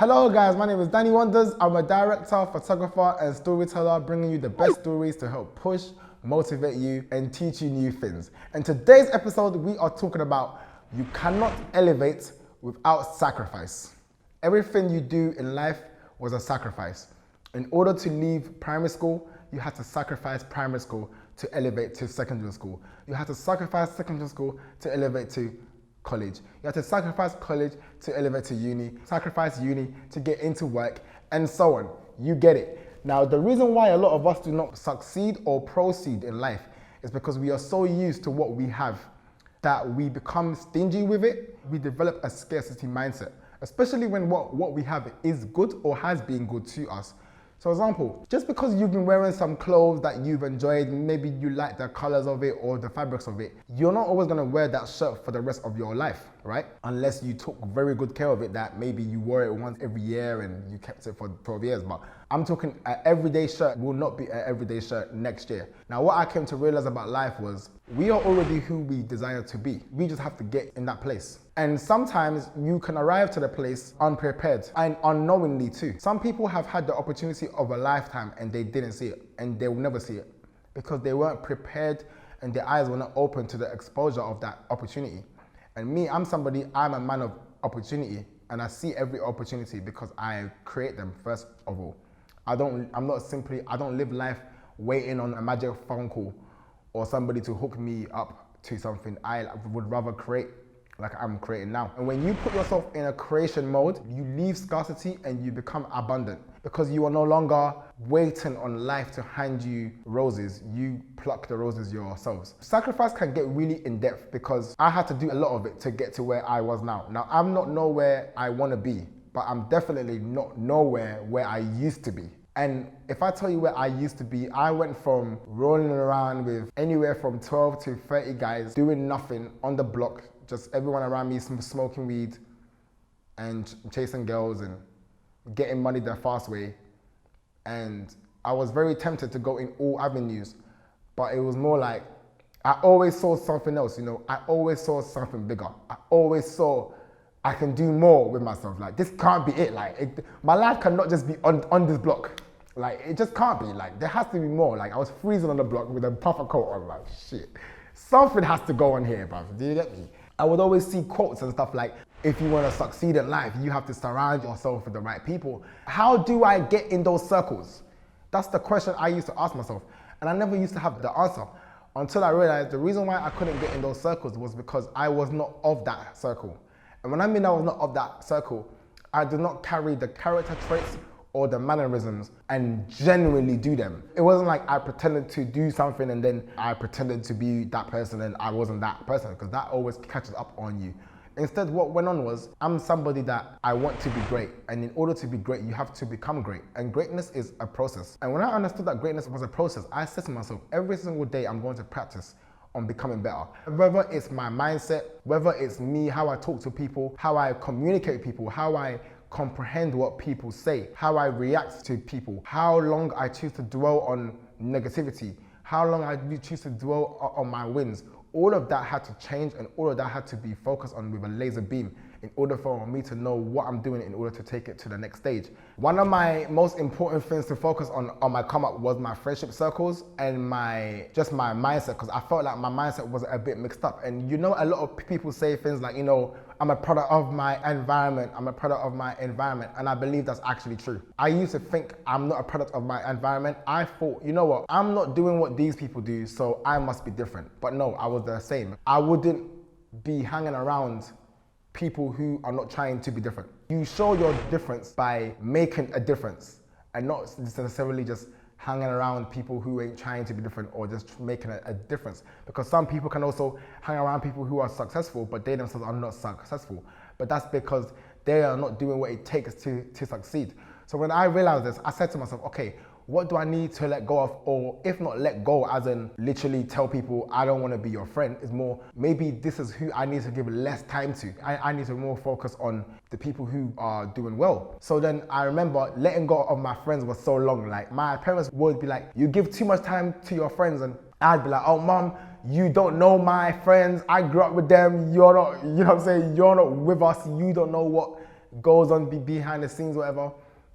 Hello guys, my name is Danny Wonders. I'm a director, photographer and storyteller, bringing you the best stories to help push, motivate you and teach you new things. And today's episode, we are talking about you cannot elevate without sacrifice. Everything you do in life was a sacrifice. In order to leave primary school, you had to sacrifice primary school to elevate to secondary school. You had to sacrifice secondary school to elevate to college. You have to sacrifice college to elevate to uni, sacrifice uni to get into work, and so on. You get it. Now, the reason why a lot of us do not succeed or proceed in life is because we are so used to what we have that we become stingy with it. We develop a scarcity mindset, especially when what we have is good or has been good to us. So example, just because you've been wearing some clothes that you've enjoyed, maybe you like the colors of it or the fabrics of it, you're not always gonna wear that shirt for the rest of your life, right? Unless you took very good care of it, that maybe you wore it once every year and you kept it for 12 years. But I'm talking an everyday shirt will not be an everyday shirt next year. Now, what I came to realize about life was we are already who we desire to be. We just have to get in that place. And sometimes you can arrive to the place unprepared and unknowingly too. Some people have had the opportunity of a lifetime and they didn't see it, and they will never see it because they weren't prepared and their eyes were not open to the exposure of that opportunity. And me, I'm a man of opportunity, and I see every opportunity because I create them first of all. I don't live life waiting on a magic phone call or somebody to hook me up to something. I would rather create like I'm creating now. And when you put yourself in a creation mode, you leave scarcity and you become abundant because you are no longer waiting on life to hand you roses. You pluck the roses yourselves. Sacrifice can get really in depth because I had to do a lot of it to get to where I was now. Now, I'm not nowhere I want to be, but I'm definitely not nowhere where I used to be. And if I tell you where I used to be, I went from rolling around with anywhere from 12 to 30 guys doing nothing on the block, just everyone around me smoking weed and chasing girls and getting money the fast way. And I was very tempted to go in all avenues, but it was more like I always saw something else, I always saw something bigger. I always saw I can do more with myself. Like, this can't be it. My life cannot just be on this block. Like, it just can't be. Like, there has to be more. Like, I was freezing on the block with a puffer coat on. Like, shit. Something has to go on here, bruv. Do you get me? I would always see quotes and stuff like, if you want to succeed in life, you have to surround yourself with the right people. How do I get in those circles? That's the question I used to ask myself. And I never used to have the answer until I realized the reason why I couldn't get in those circles was because I was not of that circle. And when I mean I was not of that circle, I did not carry the character traits or the mannerisms and genuinely do them. It wasn't like I pretended to do something and then I pretended to be that person and I wasn't that person, because that always catches up on you. Instead, what went on was, I'm somebody that I want to be great. And in order to be great, you have to become great. And greatness is a process. And when I understood that greatness was a process, I said to myself, every single day I'm going to practice on becoming better. Whether it's my mindset, whether it's me, how I talk to people, how I communicate with people, how I comprehend what people say, how I react to people, how long I choose to dwell on negativity, how long I choose to dwell on my wins. All of that had to change, and all of that had to be focused on with a laser beam in order for me to know what I'm doing in order to take it to the next stage. One of my most important things to focus on my come up was my friendship circles and my mindset, because I felt like my mindset was a bit mixed up. And a lot of people say things like, I'm a product of my environment, I'm a product of my environment, and I believe that's actually true. I used to think I'm not a product of my environment. I thought, you know what, I'm not doing what these people do, so I must be different. But no, I was the same. I wouldn't be hanging around people who are not trying to be different. You show your difference by making a difference and not necessarily just hanging around people who ain't trying to be different or just making a difference. Because some people can also hang around people who are successful, but they themselves are not successful. But that's because they are not doing what it takes to succeed. So when I realized this, I said to myself, okay, what do I need to let go of? Or if not let go, as in literally tell people I don't want to be your friend, is more, maybe this is who I need to give less time to. I need to more focus on the people who are doing well. So then I remember letting go of my friends was so long. Like, my parents would be like, you give too much time to your friends. And I'd be like, oh mom, you don't know my friends. I grew up with them. You're not, you're not with us. You don't know what goes on behind the scenes, whatever.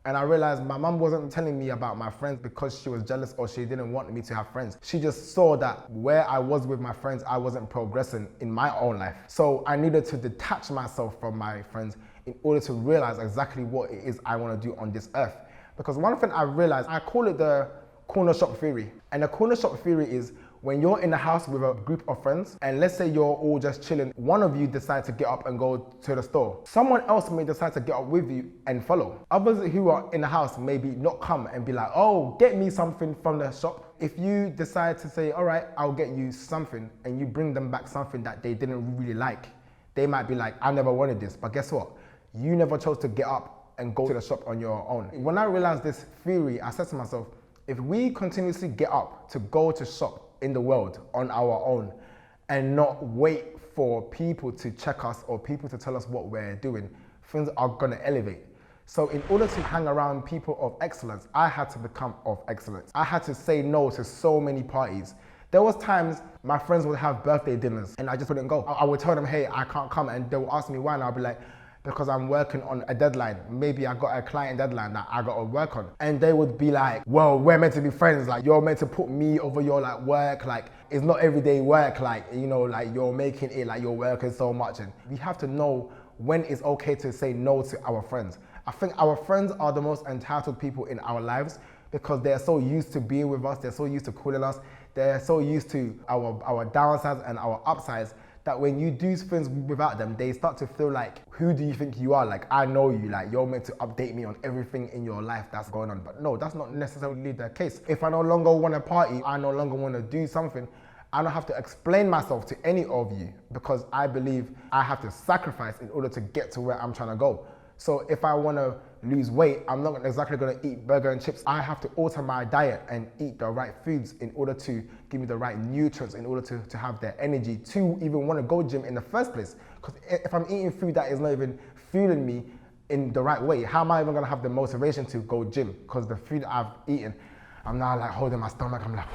And I realized my mum wasn't telling me about my friends because she was jealous or she didn't want me to have friends. She just saw that where I was with my friends, I wasn't progressing in my own life. So I needed to detach myself from my friends in order to realize exactly what it is I want to do on this earth. Because one thing I realized, I call it the corner shop theory. And the corner shop theory is when you're in the house with a group of friends, and let's say you're all just chilling, one of you decides to get up and go to the store. Someone else may decide to get up with you and follow. Others who are in the house maybe not come and be like, oh, get me something from the shop. If you decide to say, all right, I'll get you something, and you bring them back something that they didn't really like, they might be like, I never wanted this, but guess what? You never chose to get up and go to the shop on your own. When I realized this theory, I said to myself, if we continuously get up to go to shop in the world on our own and not wait for people to check us or people to tell us what we're doing, things are gonna elevate. So in order to hang around people of excellence, I had to become of excellence. I had to say no to so many parties. There was times my friends would have birthday dinners and I just wouldn't go. I would tell them, hey, I can't come, and they would ask me why, and I'll be like, because I'm working on a deadline. Maybe I got a client deadline that I got to work on. And they would be like, well, we're meant to be friends. Like, you're meant to put me over your like work. Like, it's not everyday work. Like, you know, like you're making it like you're working so much. And we have to know when it's okay to say no to our friends. I think our friends are the most entitled people in our lives because they're so used to being with us. They're so used to calling us. They're so used to our downsides and our upsides that when you do things without them, they start to feel like, who do you think you are? Like, I know you, like you're meant to update me on everything in your life that's going on. But no, that's not necessarily the case. If I no longer want to party, I no longer want to do something, I don't have to explain myself to any of you because I believe I have to sacrifice in order to get to where I'm trying to go. So if I want to lose weight, I'm not exactly going to eat burger and chips. I have to alter my diet and eat the right foods in order to give me the right nutrients, in order to have the energy to even want to go gym in the first place. Because if I'm eating food that is not even fueling me in the right way, how am I even going to have the motivation to go gym? Because the food I've eaten, I'm now like holding my stomach, I'm like,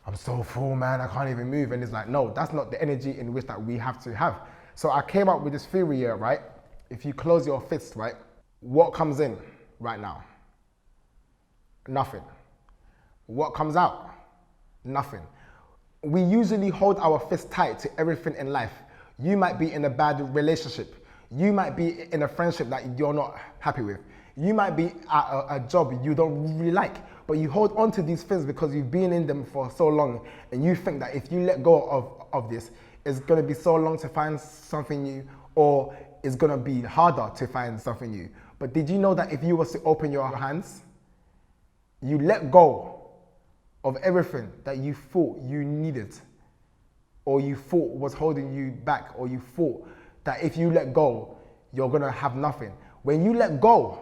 I'm so full, man, I can't even move. And it's like, no, that's not the energy in which that we have to have. So I came up with this theory here, right? If you close your fist, right, what comes in right now? Nothing. What comes out? Nothing. We usually hold our fist tight to everything in life. You might be in a bad relationship. You might be in a friendship that you're not happy with. You might be at a job you don't really like, but you hold on to these things because you've been in them for so long, and you think that if you let go of this, it's going to be so long to find something new, or it's going to be harder to find something new. But did you know that if you was to open your hands, you let go of everything that you thought you needed, or you thought was holding you back, or you thought that if you let go, you're going to have nothing. When you let go,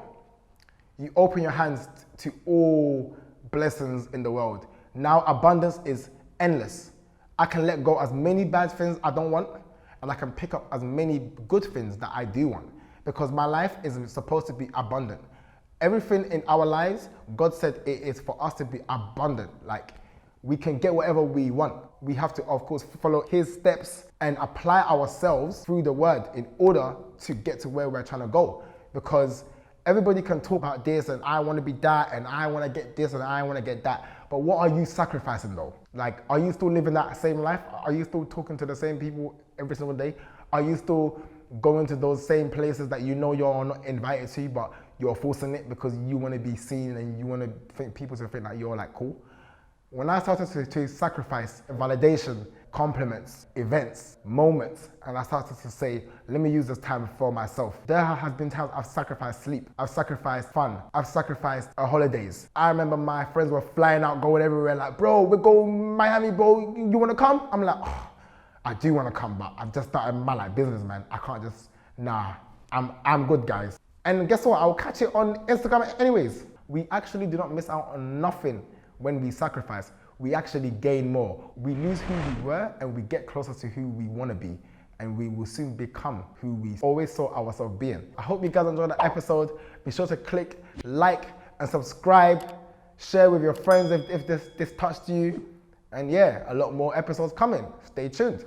you open your hands to all blessings in the world. Now abundance is endless. I can let go as many bad things I don't want, and I can pick up as many good things that I do want, because my life is supposed to be abundant. Everything in our lives, God said it is for us to be abundant. Like, we can get whatever we want. We have to, of course, follow His steps and apply ourselves through the word in order to get to where we're trying to go. Because everybody can talk about this and I want to be that and I want to get this and I want to get that. But what are you sacrificing though? Like, are you still living that same life? Are you still talking to the same people every single day? Are you still going to those same places that you know you're not invited to, but you're forcing it because you want to be seen and you want to think people to think that you're like cool? When I started to sacrifice validation, compliments, events, moments, and I started to say, let me use this time for myself. There has been times I've sacrificed sleep, I've sacrificed fun, I've sacrificed holidays. I remember my friends were flying out, going everywhere like, bro, we're going Miami, bro, you wanna come? I'm like, oh, I do wanna come, but I've just started my like business, man. I can't just, nah, I'm good, guys. And guess what? I'll catch it on Instagram anyways. We actually do not miss out on nothing when we sacrifice. We actually gain more. We lose who we were and we get closer to who we want to be, and we will soon become who we always saw ourselves being. I hope you guys enjoyed the episode. Be sure to click like and subscribe. Share with your friends if this touched you. And yeah, a lot more episodes coming. Stay tuned.